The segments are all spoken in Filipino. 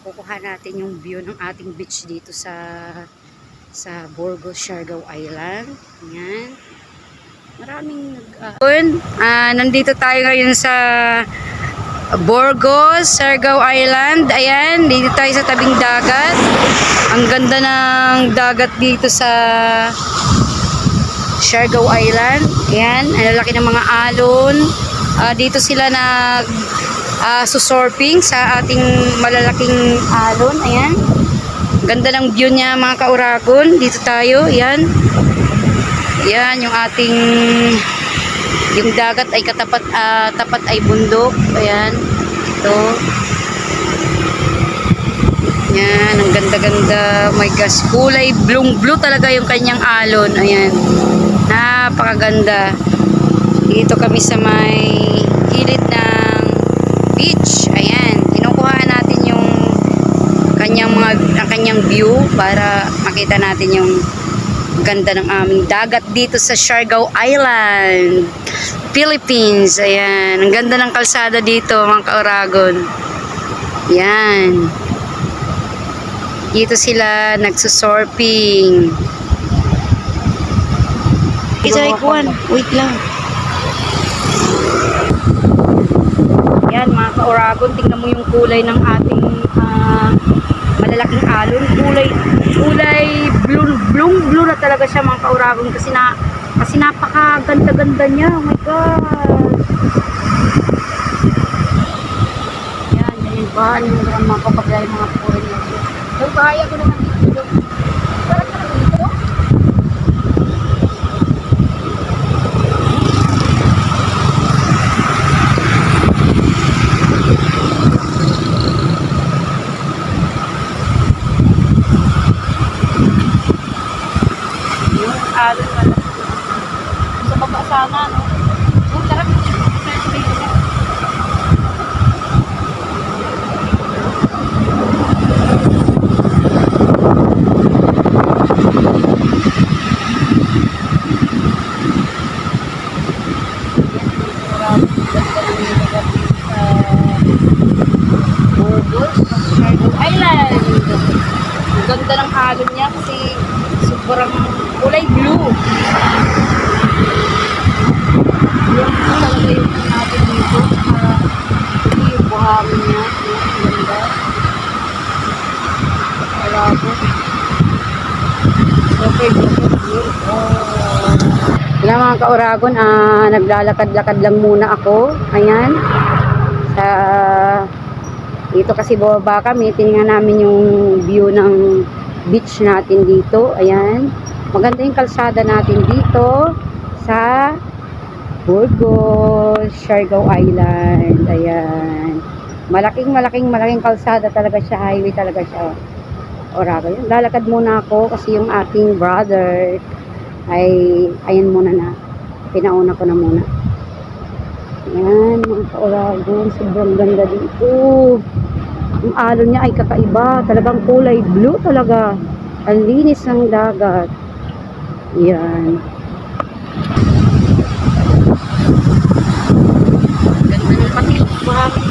kukuha natin yung view ng ating beach dito sa Burgos, Siargao Island. Ayan. Maraming nandito tayo ngayon sa Burgos, Siargao Island. Ayan, dito tayo sa tabing dagat. Ang ganda ng dagat dito sa Siargao Island. Ayan, ang lalaki ng mga alon. Dito sila susurfing sa ating malalaking alon. Ayan. Ganda ng view niya mga kauragon. Dito tayo. Ayan. Ayan yung ating yung dagat ay tapat ay bundok. Ayan. Ito. Ayan. Ang ganda-ganda. Oh my gosh. Kulay blue talaga yung kanyang alon. Ayan. Napakaganda. Dito kami sa may gilid ng beach. Ayan. Kinukuhaan natin yung kanyang view para makita natin yung ganda ng aming dagat dito sa Siargao Island, Philippines. Ayan. Ang ganda ng kalsada dito mga kauragon. Ayan. Dito sila nagsusurfing. Wait lang. Yan mga kauragon, tingnan mo yung kulay ng ating malalaking alon. Kulay blue na talaga siya mga kauragon kasi napakaganda-ganda niya. Oh my God. Yan ba? Ano yung mga kapagay mga purin niya. Yung bahaya ko naman dito. Parang talaga dito. Alon wala. Sa baba sana, no? Sarap yung fresh baby niya. Burgos, Siargao Island. Ang ganda ng alon niya kasi sobrang kulay blue. Yung talaga yung natin dito. Yung buhangin niya. Yung ganda. Alabo. Okay, blue. Kaya mga kauragon, naglalakad-lakad lang muna ako. Ayan. Dito kasi bababa kami. Tinignan namin yung view ng beach natin dito. Ayan. Maganda yung kalsada natin dito sa Burgos, Siargao Island. Ayan. Malaking kalsada talaga siya. Highway talaga siya. Orago. Lalakad muna ako kasi yung aking brother ay ayan muna na. Pinauna ko na muna. Ayan, mga kauragon. Sobrang ganda dito. Yung alon niya ay kakaiba. Talagang kulay blue talaga. Ang linis ng dagat. Yan. Ganda ng pati.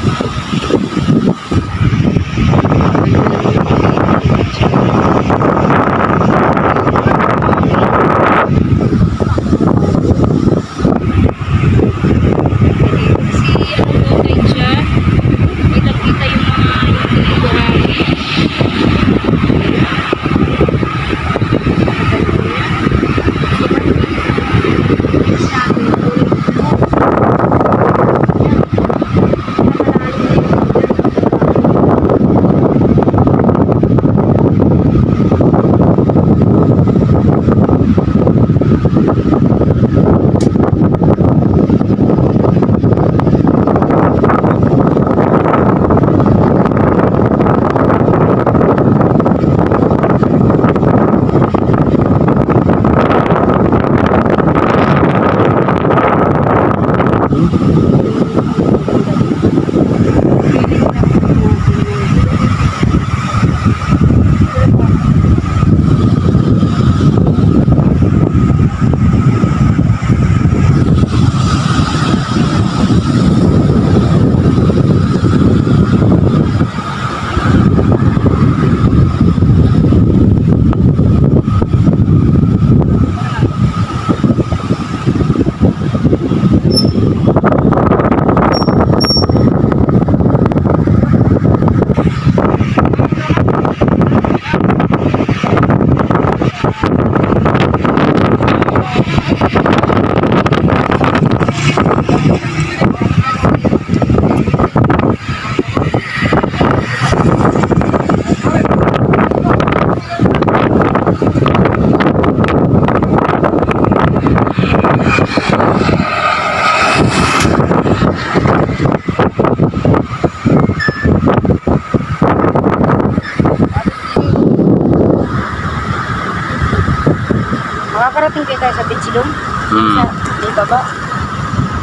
Makakarating kayo tayo sa beach doon. Hmm. Sa baba.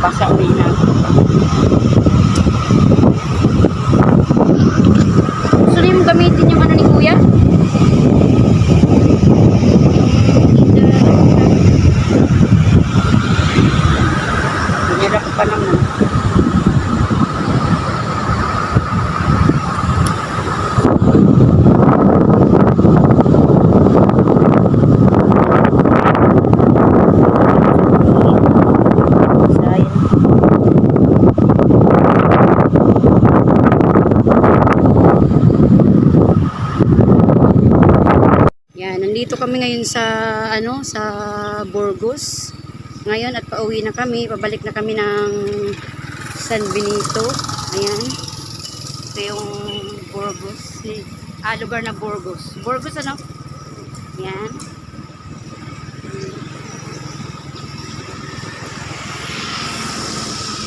Basa uwi na. Gusto niyo yung gamitin yung ano ni Kuya? Pinirap pa naman. Yan, nandito kami ngayon sa sa Burgos. Ngayon at pauwi na kami, pabalik na kami ng San Benito. Ayan. Ito yung Burgos. Lugar na Burgos. Burgos ano? Yan.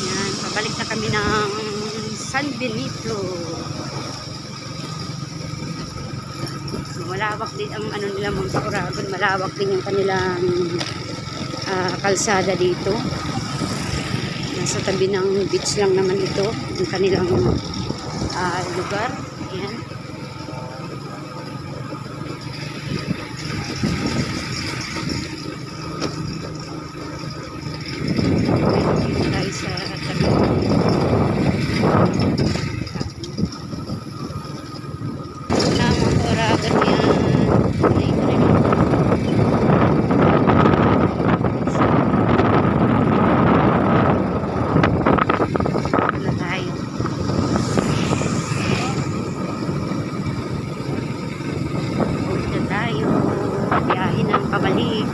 Yan, pabalik na kami ng San Benito. Malawak din ang ano nila mga Oragon, malawak din yung kanilang kalsada dito. Nasa tabi ng beach lang naman ito, yung kanilang lugar. Ayan. Dito tayo sa tabi. Biyahe ng pabalik.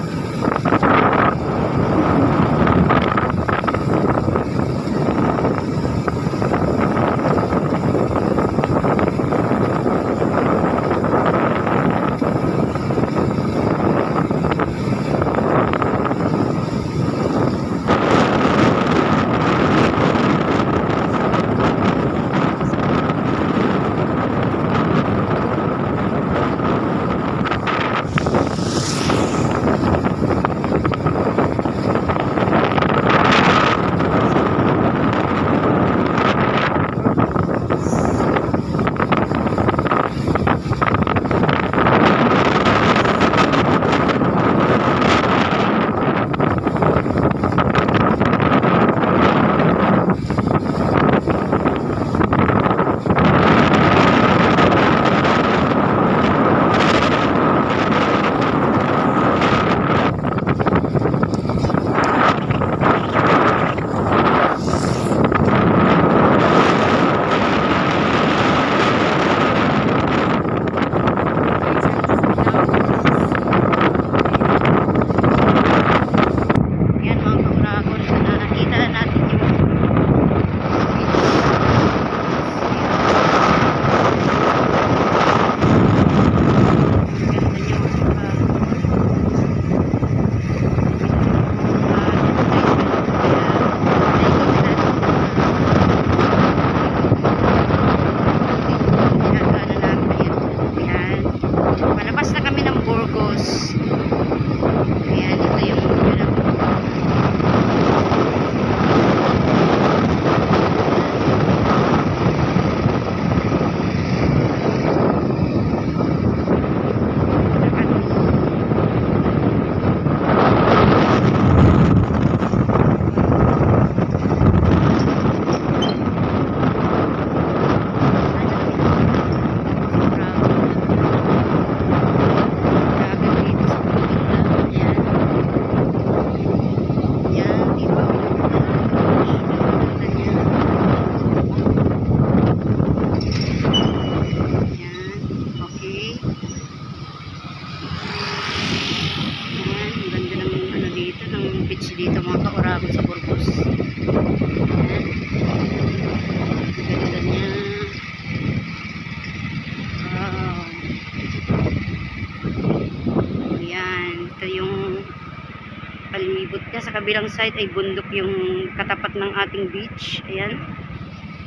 palibot niya. Sa kabilang side ay bundok yung katapat ng ating beach. Ayan.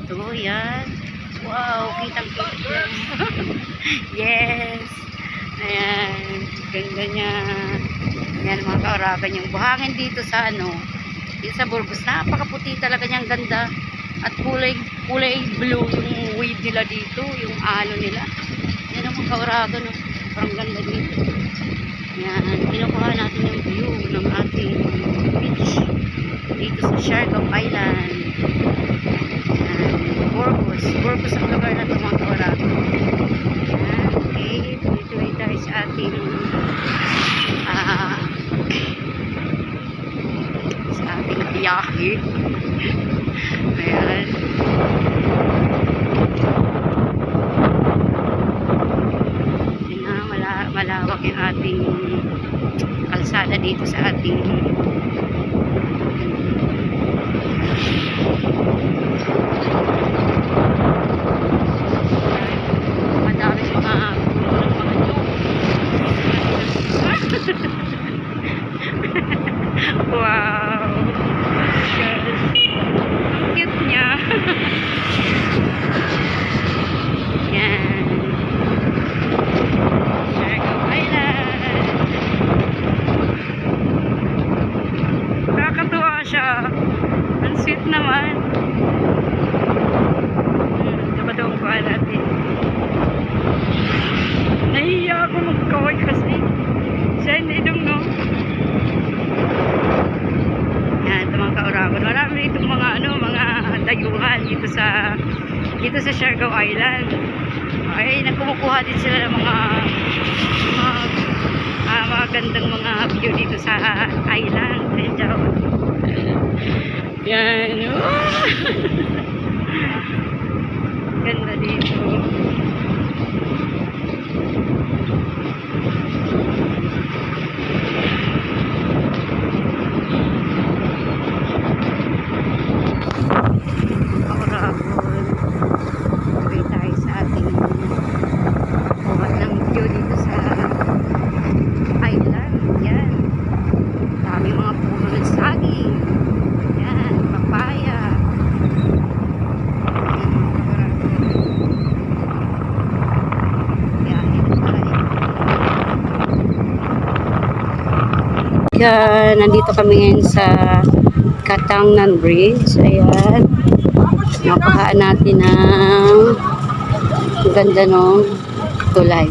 Ito, ayan. Wow, kitang-kita. Yes. Ayan. Ganda niya. Yan mga kauragan, yung buhangin dito sa dito sa Burgos, napakaputi talaga niyang ganda. At kulay blue yung wave nila dito, yung nila. Yan ang mga kauragan, sobrang ganda dito. Yan, kinukuha natin yung view ng ating beach dito sa Siargao Island. Yan, Burgos ang lugar na ito mga kauragan. Yan, okay, tuloy tayo sa ating biyahe. Ayan. Yan na, malawak yung ating kalsada dito sa ating madami mga puno ng mga nyug. Wow, cute niya. Yan, Siargao Island. Nakakatuwa siya, ang sweet naman. Ito ba daw ang kuha natin? Nahihiya ako magkaway kasi siya hindi dong yan, ito mga kauragon. Marami itong mga mga dayuhan dito sa Siargao Island. Okay, nagkumukuha din sila ng mga gandang mga view dito sa island. Yan. Oh! Ganda dito. Nandito kami ngayon sa Katangnan Bridge. Ayan. Napakaan natin ng ganda ng tulay.